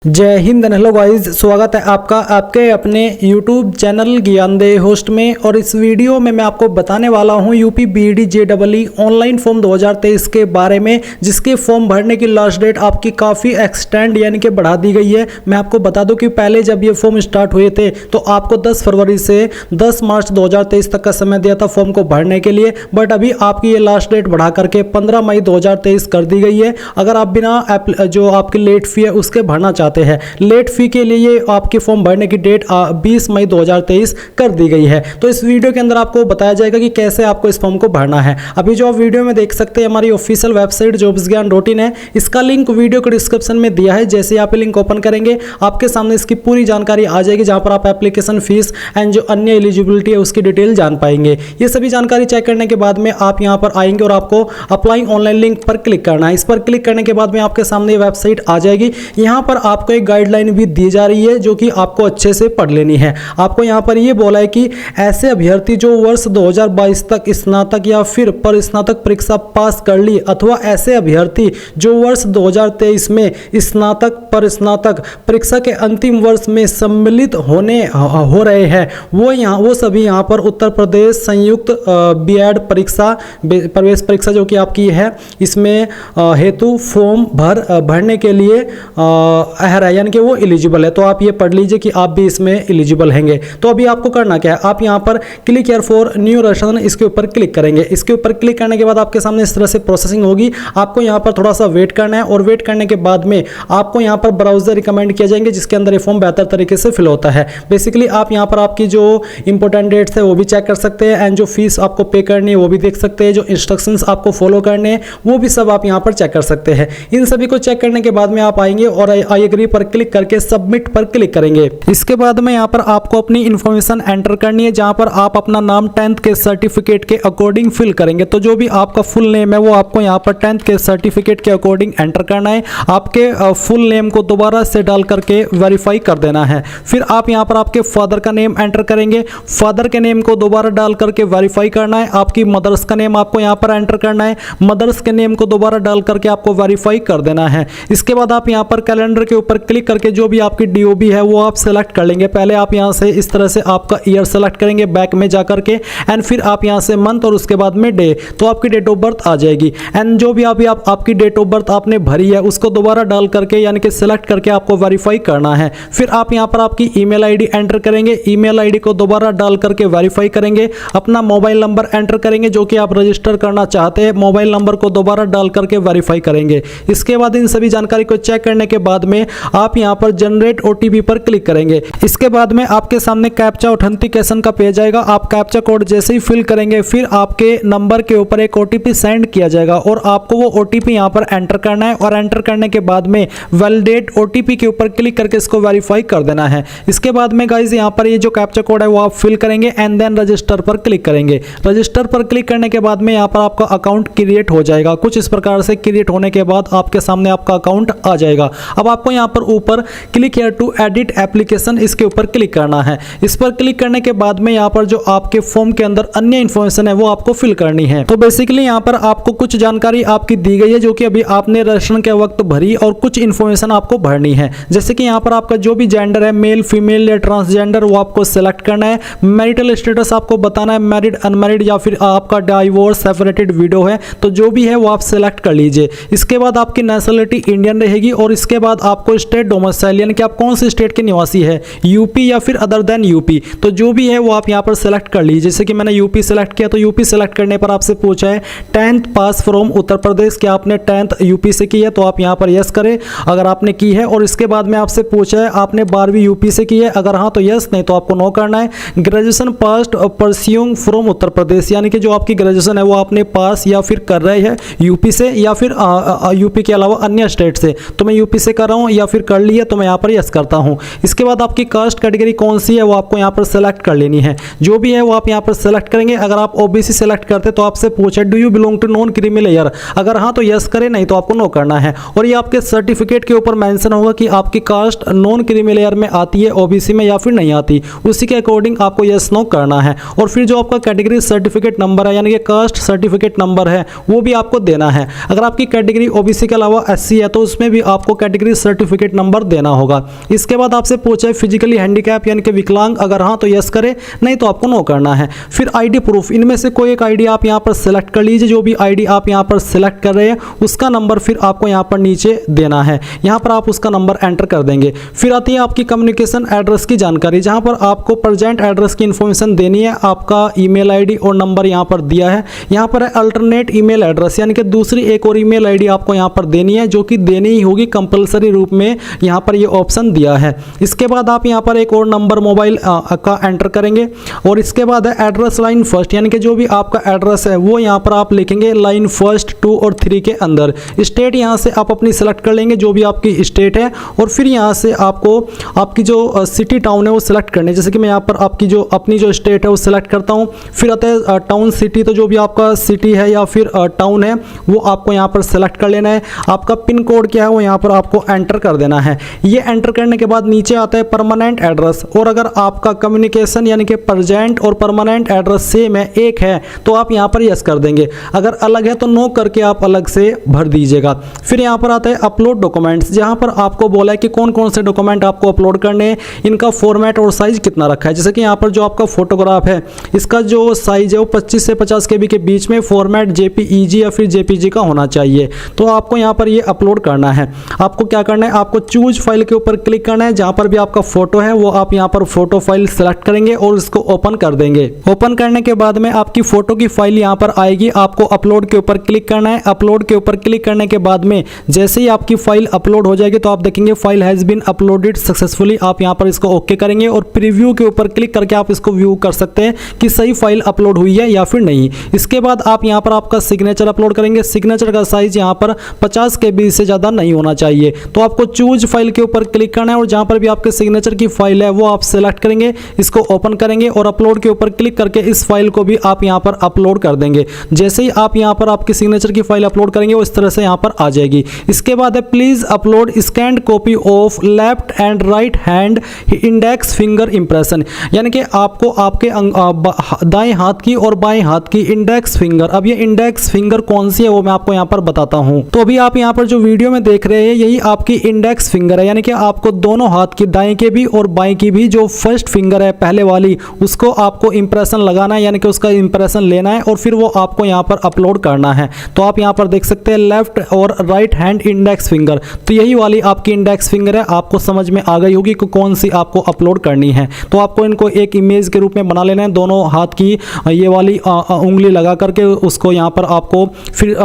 जय Hind and hello guys, स्वागत है आपका आपके अपने YouTube चैनल ज्ञानदेह होस्ट में। और इस वीडियो में मैं आपको बताने वाला हूं UP B.Ed JEE online form 2023 के बारे में, जिसके फॉर्म भरने की लास्ट डेट आपकी काफ़ी एक्सटेंड यानी कि बढ़ा दी गई है। मैं आपको बता दूं कि पहले जब ये फॉर्म स्टार्ट हुए थे तो आपको 10 फरवरी से 10 मार्च 2023 तक का समय दिया था फॉर्म को भरने के लिए, बट अभी आपकी ये लास्ट डेट बढ़ा करके 15 मई 2023 कर दी गई है। अगर आप बिना जो आपकी लेट फी है उसके भरना चाहते हैं, लेट फी के लिए आपके फॉर्म भरने की डेट 20 मई 2023 कर दी गई है। तो इस वीडियो के अंदर आपको बताया जाएगा कि कैसे आपको इस फॉर्म को भरना है। अभी जो आप वीडियो में देख सकते हैं हमारी ऑफिशियल वेबसाइट jobsgyan.in है, इसका लिंक वीडियो के डिस्क्रिप्शन में दिया है। जैसे आप लिंक ओपन करेंगे आपके सामने इसकी पूरी जानकारी आ जाएगी, जहां पर आप एप्लीकेशन फीस एंड जो अन्य एलिजिबिलिटी है उसकी डिटेल जान पाएंगे। ये सभी जानकारी चेक करने के बाद में आप यहां पर आएंगे और आपको अप्लाई ऑनलाइन लिंक पर क्लिक करना है। इस पर क्लिक करने के बाद में आपके सामने वेबसाइट आ जाएगी। यहां पर आपको एक गाइडलाइन भी दी जा रही है जो कि आपको अच्छे से पढ़ लेनी है। आपको यहां पर यह बोला है कि ऐसे अभ्यर्थी जो वर्ष 2022 तक स्नातक या फिर पर स्नातक परीक्षा पास कर ली, अथवा ऐसे अभ्यर्थी जो वर्ष 2023 में स्नातक पर स्नातक परीक्षा के अंतिम वर्ष में सम्मिलित हो रहे हैं, वो सभी यहां पर उत्तर प्रदेश संयुक्त बीएड परीक्षा प्रवेश परीक्षा जो कि आपकी है, इसमें हेतु फॉर्म भरने के लिए अहर है, यानी कि वो एलिजिबल है। तो आप ये पढ़ लीजिए कि आप भी इसमें एलिजिबल हैंगे। तो अभी आपको करना क्या है, आप यहाँ पर click here for new registration, इसके ऊपर क्लिक करेंगे। इसके ऊपर क्लिक करने के बाद आपके सामने इस तरह से प्रोसेसिंग होगी। आपको यहाँ पर थोड़ा सा वेट करना है और वेट करने के बाद में आपको यहाँ पर ब्राउजर रिकमेंड किया जाएंगे, जिसके अंदर ये फॉर्म बेहतर तरीके से फिल होता है। बेसिकली आप यहाँ पर आपकी जो इंपॉर्टेंट डेट्स है वो भी चेक कर सकते हैं, एंड जो फीस आपको पे करनी है वो भी देख सकते हैं, जो इंस्ट्रक्शंस आपको फॉलो करने हैं वो भी सब आप यहाँ पर चेक कर सकते हैं। इन सभी को चेक करने के बाद में आप आएंगे और आई एग्री पर क्लिक करके सबमिट पर क्लिक करेंगे। इसके बाद में यहाँ पर आपको अपनी इंफॉर्मेशन एंटर करनी है, जहां पर आप अपना नाम 10th के सर्टिफिकेट के अकॉर्डिंग फिल करेंगे। तो जो भी आपका फुल नेम है वो आपको यहाँ पर 10th के सर्टिफिकेट के अकॉर्डिंग एंटर करना है। आपके फुल नेम को दोबारा से डाल करके वेरीफाई कर देना है। फिर आप यहाँ पर आपके फादर का नेम एंटर करेंगे, फादर के नेम को दोबारा डाल करके वेरीफाई करना है। आपकी मदर्स का नेम आपको यहाँ पर एंटर करना है, मदर्स के नेम को दोबारा डाल करके आपको वेरीफाई कर देना है। इसके बाद आप यहाँ पर कैलेंडर के ऊपर क्लिक करके जो भी आपकी डीओबी है वो आप सेलेक्ट कर लेंगे। पहले आप यहां से इस तरह से आपका ईयर सेलेक्ट करेंगे बैक में जाकर के, एंड फिर आप यहां से मंथ और उसके बाद में डे, तो आपकी डेट ऑफ बर्थ आ जाएगी। एंड जो भी आपकी डेट ऑफ बर्थ आपने भरी है उसको दोबारा डाल करके यानी कि सेलेक्ट करके आपको वेरीफाई करना है। फिर आप यहां पर आपकी ईमेल आईडी एंटर करेंगे, ईमेल आईडी को दोबारा डाल करके वेरीफाई करेंगे। अपना मोबाइल नंबर एंटर करेंगे जो कि आप रजिस्टर करना चाहते हैं, मोबाइल नंबर को दोबारा डाल करके वेरीफाई करेंगे। इसके बाद इन सभी जानकारी को चेक करने के बाद में आप यहां पर जनरेट ओटीपी पर क्लिक करेंगे। इसके बाद में आपके सामने कैप्चा ऑथेंटिकेशन का पेज आएगा। आप कैप्चा कोड जैसे ही फिल करेंगे फिर आपके नंबर के ऊपर एक ओटीपी सेंड किया जाएगा और आपको वो ओटीपी यहां पर एंटर करना है, और एंटर करने के बाद में वैलिडेट ओटीपी के ऊपर क्लिक करके इसको वेरीफाई कर देना है। इसके बाद में गाइस यहां पर ये जो कैप्चा कोड है वो आप फिल करेंगे एंड देन रजिस्टर पर क्लिक करेंगे। रजिस्टर पर क्लिक करने के बाद में यहां पर आपका अकाउंट क्रिएट हो जाएगा। कुछ इस प्रकार से क्रिएट होने के बाद आपके सामने आपका अकाउंट आ जाएगा। अब आपको यहां पर ऊपर click here to edit application, इसके ऊपर क्लिक करना है। इस पर क्लिक करने के बाद में यहाँ पर जो आपके फॉर्म के अंदर अन्य इंफॉर्मेशन है वो आपको फिल करनी है। तो बेसिकली यहाँ पर आपको कुछ जानकारी आपकी दी गई है जो कि अभी आपने रजिस्ट्रेशन के वक्त भरी, और कुछ इंफॉर्मेशन आपको भरनी है। जैसे कि यहाँ पर आपका जो भी जेंडर है, मेल फीमेल या ट्रांसजेंडर, वो आपको सिलेक्ट करना है। मैरिटल स्टेटस आपको बताना है, मैरिड अनमैरिड या फिर आपका डाइवोर्स सेपरेटेड विडो है, तो जो भी है वो आप सिलेक्ट कर लीजिए। इसके बाद आपकी नेशनलिटी इंडियन रहेगी, और इसके बाद आपको स्टेट डोमिसाइल यानी कि आप कौन से स्टेट के निवासी है, यूपी या फिर अदर देन यूपी, तो जो भी है वो आप यहाँ पर सेलेक्ट कर लीजिए। जैसे कि मैंने यूपी सेलेक्ट किया, तो यूपी सेलेक्ट करने पर आपसे पूछा है 10th pass from Uttar Pradesh, क्या आपने 10th यूपी से की है, तो आप यहाँ पर यस करें अगर आपने की है। और इसके बाद में आपसे पूछा है आपने 12वीं यूपी से की है, अगर हाँ तो यस, नहीं तो आपको नो करना है। Graduation pass pursuing from Uttar Pradesh, यानी कि जो आपकी ग्रेजुएशन है वो आपने पास या फिर कर रहे हैं यूपी से या फिर यूपी के अलावा अन्य स्टेट से, तो मैं यूपी से कर रहा हूँ या फिर कर लिया तो मैं यहाँ पर यस करता हूँ। इसके बाद आपकी कास्ट कैटेगरी कौन सी है वो आपको यहाँ पर सेलेक्ट कर लेनी है। जो भी है वो आप यहाँ पर सेलेक्ट करेंगे। अगर आप ओबीसी सेलेक्ट करते तो आपसे पूछे do you belong to non creamy layer, अगर हाँ तो यस करें, नहीं तो आपको नो करना है। और ये आपके सर्टिफिकेट के ऊपर मेंशन होगा कि आपकी कास्ट नॉन क्रीमी लेयर में आती है, ओबीसी में या फिर नहीं आती, उसी के अकॉर्डिंग आपको यस नो करना है। और फिर जो आपका कैटेगरी सर्टिफिकेट नंबर है यानी कि कास्ट सर्टिफिकेट नंबर है वो भी आपको देना है। अगर आपकी कैटेगरी ओबीसी के अलावा एससी है तो उसमें भी आपको कैटेगरी सर्टिफिकेट सर्टिफिकेट नंबर देना होगा। इसके बाद आपसे पूछा है फिजिकली हैंडीकैप यानी कि विकलांग, अगर हाँ तो यस करें, नहीं तो आपको नो करना है। फिर आईडी प्रूफ, इनमें से कोई एक आईडी आप यहाँ पर सिलेक्ट कर लीजिए। जो भी आईडी आप यहाँ पर सिलेक्ट कर रहे हैं उसका नंबर फिर आपको यहाँ पर नीचे देना है, यहाँ पर आप उसका नंबर एंटर कर देंगे। फिर आती है आपकी कम्युनिकेशन एड्रेस की जानकारी, जहाँ पर आपको प्रेजेंट एड्रेस की इन्फॉर्मेशन देनी है। आपका ईमेल आईडी और नंबर यहाँ पर दिया है। यहाँ पर है अल्टरनेट ईमेल एड्रेस, यानी कि दूसरी एक और ईमेल आईडी आपको यहाँ पर देनी है, जो कि देनी ही होगी कंपलसरी रूप में, यहाँ पर ये ऑप्शन दिया है। इसके बाद आप यहाँ पर एक और नंबर मोबाइल का एंटर करेंगे और इसके बाद है एड्रेस लाइन फर्स्ट, यानी कि जो भी आपका एड्रेस है वो यहाँ पर आप लिखेंगे लाइन फर्स्ट 2 और 3 के अंदर। स्टेट यहाँ से आप अपनी सेलेक्ट कर लेंगे, जो भी आपकी स्टेट है, और फिर यहाँ से आपको आपकी जो सिटी टाउन है वो सिलेक्ट करनी है। जैसे कि मैं यहाँ पर आपकी जो अपनी जो स्टेट है वो सिलेक्ट करता हूँ। फिर आता है टाउन सिटी, तो जो भी आपका सिटी है या फिर टाउन है वो आपको यहाँ पर सेलेक्ट कर लेना है। आपका पिन कोड क्या है वो यहाँ पर आपको एंटर कर देना है। ये एंटर करने के बाद नीचे आता है परमानेंट एड्रेस, और अगर आपका कम्युनिकेशन यानी कि प्रेजेंट और परमानेंट एड्रेस सेम है, एक है, तो आप यहाँ पर यस कर देंगे। अगर अलग है तो नो करके आप अलग से भर दीजिएगा। फिर यहाँ पर आता है अपलोड डॉक्यूमेंट्स, जहाँ पर आपको बोला है कि कौन कौन से डॉक्यूमेंट आपको अपलोड करने हैं, इनका फॉर्मेट और साइज कितना रखा है। जैसे कि यहाँ पर जो आपका फोटोग्राफ है इसका जो साइज है वो 25 से 50 KB के बीच में, फॉर्मेट JPEG या फिर JPG का होना चाहिए। तो आपको यहाँ पर ये अपलोड करना है। आपको क्या करना है, आपको चूज फाइल के ऊपर क्लिक करना है। जहाँ पर भी आपका फोटो है वो आप यहाँ पर फोटो फाइल सेलेक्ट करेंगे और इसको ओपन कर देंगे। ओपन करने के बाद में आपकी फोटो की फाइल यहाँ पर आएगी। आपको अपलोड के ऊपर क्लिक करना है। अपलोड के ऊपर क्लिक करने के बाद में जैसे ही आपकी फाइल अपलोड हो जाएगी तो आप देखेंगे file has been uploaded successfully. आप यहाँ पर इसको ओके करेंगे और प्रीव्यू के ऊपर क्लिक करके आप इसको व्यू कर सकते हैं कि सही फाइल अपलोड हुई है या फिर नहीं। इसके बाद आप यहाँ पर आपका सिग्नेचर अपलोड करेंगे। सिग्नेचर का साइज यहाँ पर 50 KB से ज़्यादा नहीं होना चाहिए। तो आपको चूज फाइल के ऊपर क्लिक करना है और जहाँ पर भी आपके सिग्नेचर की फाइल है वो आप सेलेक्ट करेंगे, इसको ओपन करेंगे और अपलोड के ऊपर क्लिक करके इस फाइल को भी आप यहाँ पर अपलोड कर देंगे। जैसे ही आप यहाँ पर आपकी सिग्नेचर की फाइल अपलोड करेंगे वो इस तरह से यहाँ पर आ जाएगी। इसके बाद है please upload scanned copy of left and right hand index finger impression, यानी कि आपको आपके दाएं हाथ की और बाएं हाथ की इंडेक्स फिंगर, अब ये इंडेक्स फिंगर कौन सी है वो मैं आपको यहाँ पर बताता हूँ। तो अभी आप यहाँ पर जो वीडियो में देख रहे हैं यही आपकी इंडेक्स फिंगर है, यानी कि आपको दोनों हाथ की दाएं के भी और बाएं की भी जो फर्स्ट फिंगर है पहले वाली उसको आपको इंप्रेशन लगाना है, यानी कि उसका इंप्रेशन लेना है और फिर वो आपको यहाँ पर अपलोड करना है। तो आप यहाँ पर देख सकते हैं लेफ्ट और राइट हैंड इंडेक्स फिंगर, तो यही वाली आपकी इंडेक्स फिंगर है। आपको समझ में आ गई होगी कि कौन सी आपको अपलोड करनी है। तो आपको इनको एक इमेज के रूप में बना लेना है, दोनों हाथ की ये वाली उंगली लगा करके उसको यहाँ पर आपको फिर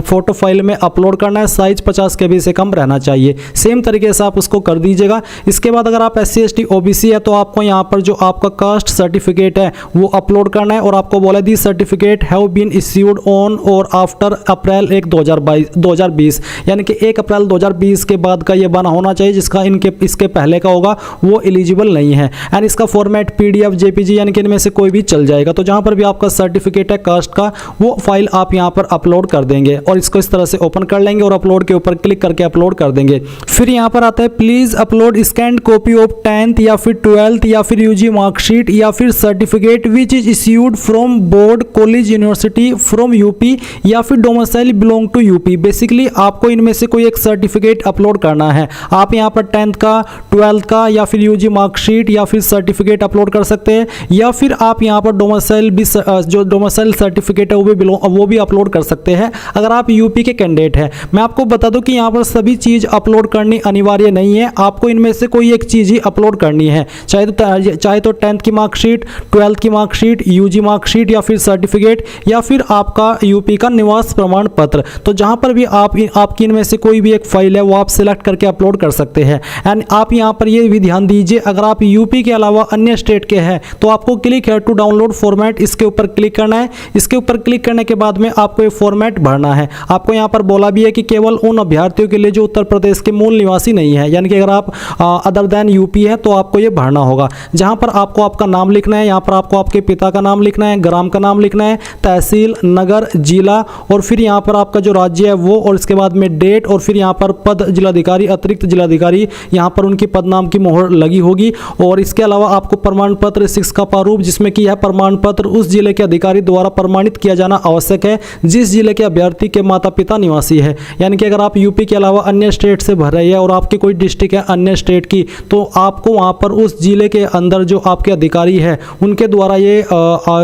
फोटो फाइल में अपलोड करना है। साइज 50 KB से कम रहना चाहिए। सेम तरीके से आप उसको कर दीजिएगा। इसके बाद अगर आप SC ST OBC है तो आपको यहाँ पर जो आपका कास्ट सर्टिफिकेट है वो अपलोड करना है और आपको बोला the certificate have been issued on or after April 1 2020, यानी कि 1 अप्रैल 2020 के बाद का ये बना होना चाहिए। जिसका इसके पहले का होगा वो एलिजिबल नहीं है। एंड इसका फॉर्मेट PDF JPG यानी कि इनमें से कोई भी चल जाएगा। तो जहाँ पर भी आपका सर्टिफिकेट है कास्ट का वो फाइल आप यहाँ पर अपलोड कर देंगे और इसको इस तरह से ओपन कर लेंगे और अपलोड के ऊपर क्लिक करके अपलोड कर देंगे। फिर यहाँ पर आता है please upload scanned copy of 10th या फिर 12th या फिर UG मार्कशीट या फिर certificate which is issued from board college university from UP या फिर domicile belong to UP। Basically आपको इनमें से कोई एक सर्टिफिकेट अपलोड करना है। आप यहाँ पर 10th का 12th का या फिर UG मार्कशीट या फिर सर्टिफिकेट अपलोड कर सकते हैं, या फिर आप यहाँ पर डोमिसाइल भी जो डोमिसाइल सर्टिफिकेट है वो भी अपलोड कर सकते हैं अगर आप UP के कैंडिडेट हैं। मैं आपको बता दूं कि यहाँ पर सभी चीज़ अपलोड करनी अनिवार्य नहीं है। आपको इनमें से कोई एक चीज़ ही अपलोड करनी है, चाहे तो 10th की मार्कशीट, 12th की मार्कशीट, UG मार्कशीट या फिर सर्टिफिकेट या फिर आपका UP का निवास प्रमाण पत्र। तो जहाँ पर भी आपकी इनमें से कोई भी एक फाइल है वो आप सिलेक्ट करके अपलोड कर सकते हैं। एंड आप यहाँ पर ये भी ध्यान दीजिए, अगर आप UP के अलावा अन्य स्टेट के हैं तो आपको क्लिक है टू डाउनलोड फॉर्मेट, इसके ऊपर क्लिक करना है। इसके ऊपर क्लिक करने के बाद में आपको ये फॉर्मेट भरना है। आपको यहाँ पर बोला भी है कि केवल उन अभ्यर्थियों के लिए जो उत्तर प्रदेश के मूल निवासी नहीं है, यानी कि अगर आप अदर देन UP है तो आपको ये भरना होगा। जहाँ पर आपको आपका नाम लिखना है, यहाँ पर आपको आपके पिता का नाम लिखना है, ग्राम का नाम लिखना है, तहसील, नगर, जिला और फिर यहाँ पर आपका जो राज्य है वो, और इसके बाद में डेट और फिर यहाँ पर पद जिलाधिकारी, अतिरिक्त जिलाधिकारी, यहाँ पर उनकी पद नाम की मोहर लगी होगी। और इसके अलावा आपको प्रमाण पत्र शिक्षा प्रारूप, जिसमें कि यह प्रमाण पत्र उस जिले के अधिकारी द्वारा प्रमाणित किया जाना आवश्यक है जिस जिले के अभ्यर्थी के माता पिता निवासी है। यानी कि अगर आप UP के अलावा अन्य स्टेट से भर रही है और आपकी कोई डिस्ट्रिक्ट है अन्य स्टेट की, तो आपको वहाँ पर उस ज़िले के अंदर जो आपके अधिकारी है उनके द्वारा ये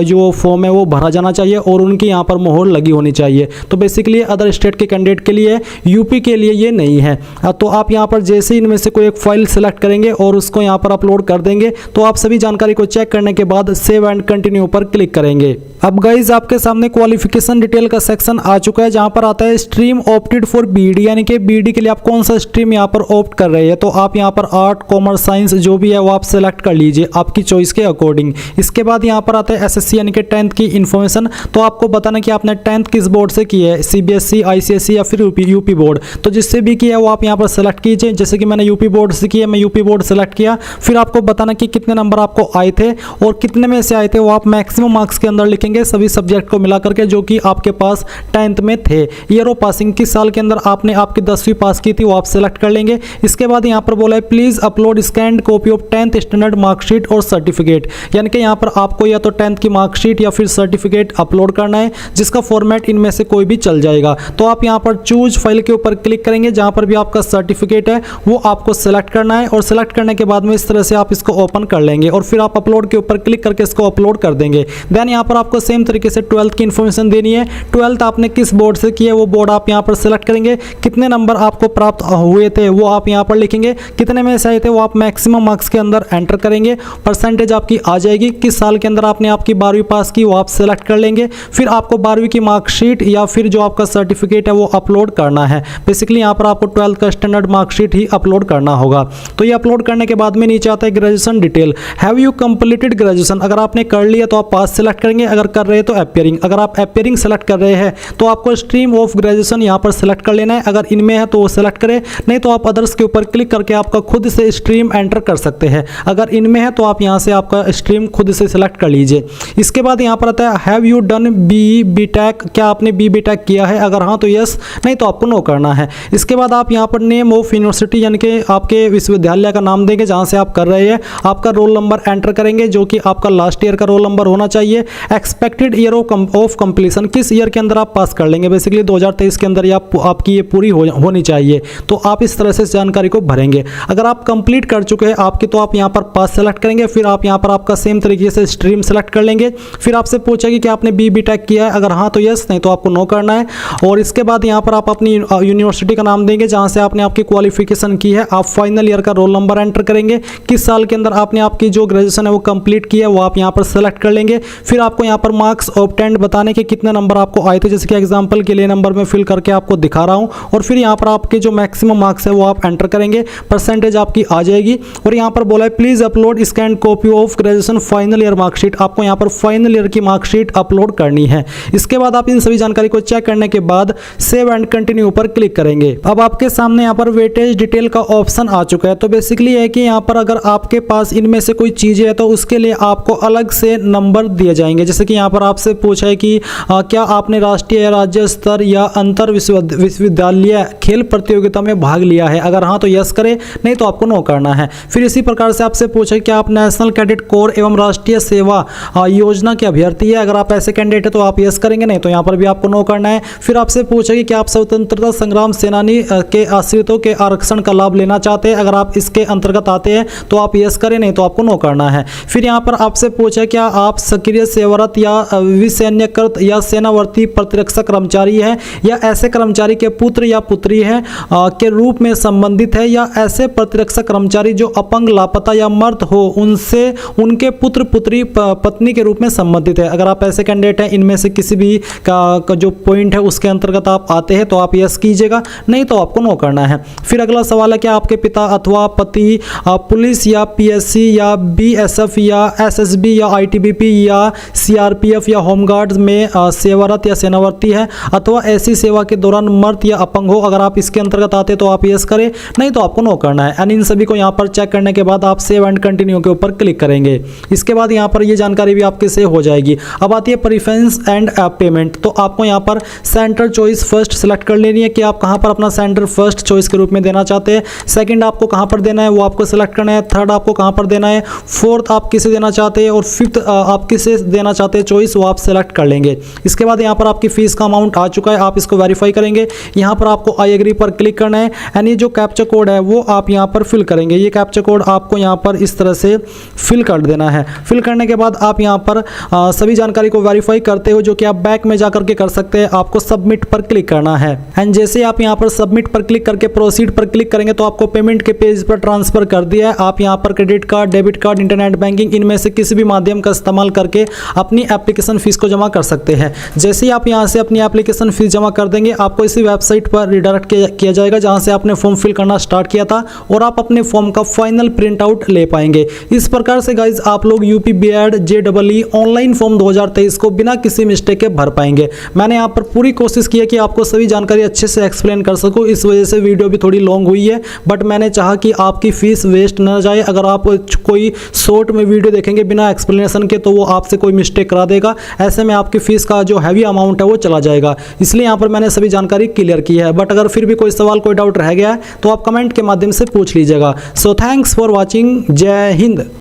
जो फॉर्म है वो भरा जाना चाहिए और उनकी यहाँ पर मोहर लगी होनी चाहिए। तो बेसिकली अदर स्टेट के कैंडिडेट के लिए, यूपी के लिए ये नहीं है। तो आप यहाँ पर जैसे इनमें से कोई एक फाइल सेलेक्ट करेंगे और उसको यहाँ पर अपलोड कर देंगे तो आप सभी जानकारी को चेक करने के बाद सेव एंड कंटिन्यू पर क्लिक करेंगे। अब गाइज आपके सामने क्वालिफिकेशन डिटेल का सेक्शन आ चुका है, जहां पर आता है स्ट्रीम ऑप्टेड फॉर बीडी, यानी कि बीडी के लिए आप कौन सा स्ट्रीम यहां पर ऑप्ट कर रहे हैं। तो आप यहां पर आर्ट, कॉमर्स, साइंस जो भी है वो आप सेलेक्ट कर लीजिए आपकी चॉइस के अकॉर्डिंग। इसके बाद यहां पर आता है एसएससी यानी कि 10th की इन्फॉर्मेशन। तो आपको बताना कि आपने 10th किस बोर्ड से की है, सीबीएसई, आईसीएसई या फिर यूपी बोर्ड। तो जिससे भी किया है वो आप यहाँ पर सेलेक्ट कीजिए। जैसे कि मैंने यूपी बोर्ड से किया, मैं यूपी बोर्ड सेलेक्ट किया। फिर आपको बताना कि कितने नंबर आपको आए थे और कितने में से आए थे वो आप मैक्सिमम मार्क्स के अंदर लिखेंगे, सभी सब्जेक्ट को मिला करके जो कि आपके पास 10th में थे। ईयर ऑफ पासिंग किस साल के अंदर आपने आपकी 10वीं पास की थी वो आप सेलेक्ट कर लेंगे। इसके बाद यहाँ पर बोला है please upload scanned copy of 10th standard marksheet और सर्टिफिकेट, यानी कि यहाँ पर आपको या तो 10th की मार्कशीट या फिर सर्टिफिकेट अपलोड करना है, जिसका फॉर्मेट इनमें से कोई भी चल जाएगा। तो आप यहाँ पर चूज फाइल के ऊपर क्लिक करेंगे, जहाँ पर भी आपका सर्टिफिकेट है वो आपको सेलेक्ट करना है और सेलेक्ट करने के बाद में इस तरह से आप इसको ओपन कर लेंगे और फिर आप अपलोड के ऊपर क्लिक करके इसको अपलोड कर देंगे। देन यहाँ पर आपको सेम तरीके से 12th की इन्फॉर्मेशन देनी है। 12th आपने किस बोर्ड से की है वो बोर्ड आप यहाँ पर सेलेक्ट करेंगे, कितने नंबर आपको प्राप्त हुए थे वो आप यहाँ पर लिखेंगे, कितने में से आए थे वो आप मैक्सिमम मार्क्स के अंदर एंटर करेंगे, परसेंटेज आपकी आ जाएगी, किस साल के अंदर आपने आपकी 12वीं पास की वो आप सेलेक्ट कर लेंगे। फिर आपको 12वीं की मार्कशीट या फिर जो आपका सर्टिफिकेट है वो अपलोड करना है। बेसिकली यहाँ पर आपको 12th का स्टैंडर्ड मार्कशीट ही अपलोड करना होगा। तो ये अपलोड करने के बाद में नीचे आता है graduation detail, have you completed graduation. अगर आपने कर लिया तो आप पास सेलेक्ट करेंगे, अगर कर रहे हैं तो अपीयरिंग। अगर आप अपीयरिंग सेलेक्ट कर रहे हैं तो आपको स्ट्रीम ऑफ ग्रेजुएशन यहाँ पर सेलेक्ट कर लेना है, अगर इनमें है तो वो सेलेक्ट करें, नहीं तो आप अदर्स के ऊपर क्लिक करके आपका खुद से स्ट्रीम एंटर कर सकते हैं। अगर इनमें है तो आप यहाँ से आपका स्ट्रीम खुद से सेलेक्ट कर लीजिए। इसके बाद यहाँ पर आता है have you done B tech, क्या आपने बी टेक किया है, अगर हाँ तो यस, नहीं तो आपको नो करना है। इसके बाद आप यहाँ पर नेम ऑफ यूनिवर्सिटी यानी कि आपके विश्वविद्यालय का नाम देंगे जहाँ से आप कर रहे हैं, आपका रोल नंबर एंटर करेंगे जो कि आपका लास्ट ईयर का रोल नंबर होना चाहिए। एक्सपेक्टेड ईयर ऑफ कंप्लीशन, किस ईयर के अंदर आप पास कर लेंगे, बेसिकली 2023 के अंदर आपकी ये पूरी होनी चाहिए। तो आप इस तरह से जानकारी को भरेंगे। अगर आप कंप्लीट कर चुके हैं आपकी तो आप यहाँ पर पास सेलेक्ट करेंगे, फिर आप यहाँ पर आपका सेम तरीके से स्ट्रीम सेलेक्ट कर लेंगे। फिर आपसे पूछेगी कि आपने बी टेक किया है, अगर हाँ तो यस, नहीं तो आपको नो करना है। और इसके बाद यहाँ पर आप अपनी यूनिवर्सिटी का नाम देंगे जहाँ से आपने आपकी क्वालिफिकेशन की है, आप फाइनल ईयर का रोल नंबर एंटर करेंगे, किस साल के अंदर आपने आपकी जो ग्रेजुएशन है वो कंप्लीट की है वो आप यहाँ पर सेलेक्ट कर लेंगे। फिर आपको यहाँ पर मार्क्स ऑब्टेन्ड बताने के कितने नंबर आपको आए थे, जैसे कि एग्जांपल के लिए नंबर में फिल करके आपको दिखा रहा हूँ। और फिर यहाँ पर आपके जो मैक्सिमम मार्क्स है वो आप एंटर करेंगे, परसेंटेज आपकी आ जाएगी। और यहाँ पर बोला है please upload scan copy of graduation final year marksheet, आपको यहाँ पर फाइनल ईयर की मार्कशीट अपलोड करनी है। इसके बाद आप इन सभी जानकारी को चेक करने के बाद सेव एंड कंटिन्यू पर क्लिक करेंगे। अब आपके सामने यहाँ पर वेटेज डिटेल का ऑप्शन आ चुका है। तो बेसिकली है कि यहाँ पर अगर आपके पास इनमें से कोई चीजें है तो उसके लिए आपको अलग से नंबर दिए जाएंगे। जैसे कि यहाँ पर आपसे पूछा है कि क्या आपने राष्ट्रीय या राज्य स्तर या अंतर विश्वविद्यालय खेल प्रतियोगिता में भाग लिया है, अगर हाँ तो यस करें, नहीं तो आपको नो करना है। फिर इसी प्रकार से आपसे पूछा है कि आप नेशनल कैडेट कोर एवं राष्ट्रीय सेवा योजना के अभ्यर्थी है, अगर आप ऐसे कैंडिडेट है तो आप यस करेंगे, नहीं तो यहाँ पर भी आपको नो करना है। फिर आपसे पूछा कि क्या आप स्वतंत्रता संग्राम सेनानी के आश्रितों के आरक्षण का लाभ लेना चाहते हैं, अगर आप इसके अंतर्गत आते हैं तो आप यस करें, नहीं तो आपको नो करना है। फिर यहाँ पर आपसे पूछा क्या आप सक्रिय सेवारत या विसैन्यकृत या सेनावर्ती प्रतिरक्षक कर्मचारी है या ऐसे कर्मचारी के पुत्र या पुत्री है के रूप में संबंधित है, या ऐसे प्रतिरक्षक कर्मचारी जो अपंग, लापता या मर्द हो उनसे उनके पुत्र पुत्री पत्नी के रूप में संबंधित है। अगर आप ऐसे कैंडिडेट हैं, इनमें से किसी भी का जो पॉइंट है उसके अंतर्गत आप आते हैं तो आप यस कीजिएगा, नहीं तो आपको नो करना है। फिर अगला सवाल है कि आपके पिता अथवा पति पुलिस या पीएससी या बीएसएफ या एसएसबी या आईटीबीपी या सीआरपीएफ या होमगार्ड में सेवारत या सेनावर्ती है अथवा ऐसी सेवा के दौरान मर्द या अपंग हो, अगर आप इसके अंतर्गत आते तो आप यस करें, नहीं तो आपको नो करना है। एंड इन सभी को यहाँ पर चेक करने के बाद आप सेव एंड कंटिन्यू के ऊपर क्लिक करेंगे। इसके बाद यहाँ पर ये जानकारी भी आपके सेव हो जाएगी। अब आती है प्रेफरेंस एंड पेमेंट। तो आपको यहाँ पर सेंटर चॉइस फर्स्ट सेलेक्ट कर लेनी है कि आप कहाँ पर अपना सेंटर फर्स्ट चॉइस के रूप में देना चाहते हैं। सेकंड आपको कहाँ पर देना है वो आपको सेलेक्ट करना है। थर्ड आपको कहाँ पर देना है, फोर्थ आप किसे देना चाहते हैं और फिफ्थ आप किसे देना चाहते हैं चॉइस, वो आप सेलेक्ट कर लेंगे। इसके बाद यहाँ पर आपकी फीस का अमाउंट आ चुका है, आप इसको वेरीफाई करेंगे। यहाँ पर आपको आई एग्री पर क्लिक करना है। है एंड ये जो कैप्चा कोड है वो आप यहाँ पर फिल करेंगे। ये कैप्चा कोड आपको यहाँ पर इस तरह से फिल कर देना है। फिल करने के बाद आप यहाँ पर सभी जानकारी को वेरीफाई करते हो, जो कि आप बैक में जा करके कर सकते हैं। आपको सबमिट पर क्लिक करना है एंड जैसे आप यहाँ पर सबमिट पर क्लिक करके प्रोसीड पर क्लिक करेंगे तो आपको पेमेंट के पेज पर ट्रांसफर कर दिया है। आप यहाँ पर credit card, debit card, internet banking इनमें से किसी भी माध्यम का इस्तेमाल करके अपनी एप्लीकेशन फीस को जमा कर सकते हैं। जैसे ही आप यहाँ से अपनी एप्लीकेशन फीस जमा कर देंगे आपको इसी वेबसाइट पर रिडायरेक्ट किया जाएगा जहाँ से आपने फॉर्म फिल करना स्टार्ट किया था और आप अपने फॉर्म का फाइनल प्रिंट आउट ले पाएंगे। इस प्रकार से गाइज आप लोग UP BEd JEE online form 2023 को बिना किसी मिस्टेक के भर पाएंगे। मैंने यहाँ पर पूरी कोशिश की है कि आपको सभी जानकारी अच्छे से एक्सप्लेन कर सकूँ, इस वजह से वीडियो भी थोड़ी लॉन्ग हुई है, बट मैंने चाहा कि आपकी फीस वेस्ट न जाए। अगर आप कोई शॉर्ट में वीडियो देखेंगे बिना एक्सप्लेनेशन के तो वो आपसे कोई मिस्टेक करा देगा, ऐसे में आपकी फीस का जो हैवी अमाउंट है वो चला जाएगा। इसलिए यहाँ पर मैंने सभी जानकारी क्लियर की है, बट अगर फिर भी कोई सवाल, कोई डाउट रह गया है तो आप कमेंट के माध्यम से पूछ लीजिएगा। So thanks for watching. जय हिंद।